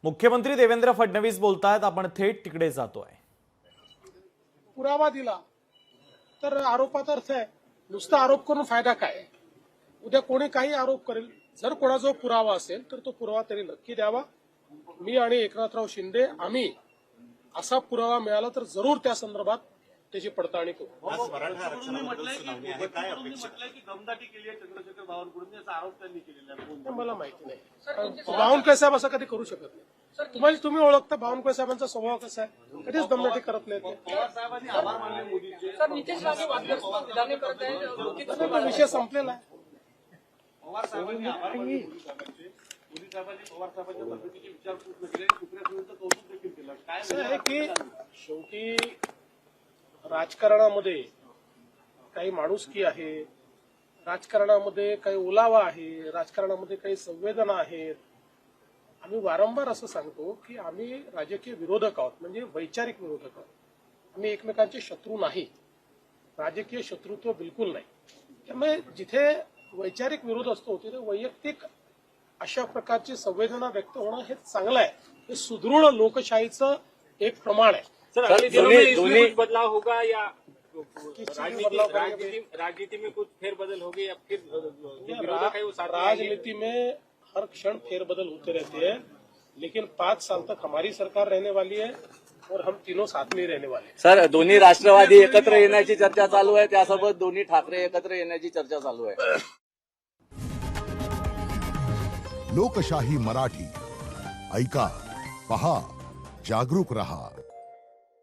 मुख्यमंत्री देवेंद्र फडणवीस बोलतायत, आपण थेट तिकडे जातोय। पुरावा दिला तर आरोपात अर्थ आहे, नुसता आरोप करून फायदा काय? उद्या कोणी काही आरोप करेल, जर कोणाजवळ पुरावा असेल तर तो पुरावा तरी नक्की द्यावा। मी आणि एकनाथराव शिंदे आम्ही असा पुरावा मिळाला तर जरूर त्या संदर्भात त्याची पडताळणी करू। मला माहिती नाही, बावनकुळे साहेब असं कधी करू शकत नाही। तुम्ही ओळखता बावनकुळे साहेबांचा स्वभाव कसा आहे, कधीच दमदाटी करत नाही ते। विषय संपलेला आहे। की शेवटी राजकारणामध्ये काही माणुसकी आहे, राजकारणामध्ये काही ओलावा आहे, राजकारणामध्ये काही संवेदना आहेत। आम्ही वारंवार असं सांगतो की आम्ही राजकीय विरोधक आहोत, म्हणजे वैचारिक विरोधक आहोत। आम्ही एकमेकांचे शत्रू नाही, राजकीय शत्रुत्व बिलकुल नाही। त्यामुळे जिथे वैचारिक विरोध असतो तिथे वैयक्तिक अशा प्रकारची संवेदना व्यक्त होणं हे चांगलं आहे। हे सुदृढ लोकशाहीचं एक प्रमाण आहे। दोनों बदलाव होगा या राजनीति में कुछ फेरबदल होगी या फिर विरोधक है वो साथ राजनीति में हर क्षण फेरबदल होते रहते हैं, लेकिन 5 साल तक हमारी सरकार रहने वाली है और हम तीनों साथ में रहने वाले हैं। सर, दोन्ही राष्ट्रवादी एकत्र येण्याची चर्चा चालू आहे, त्यासोबत दोन्ही ठाकरे एकत्र येण्याची चर्चा चालू आहे। लोकशाही मराठी ऐका, पहा, जागरूक रहा।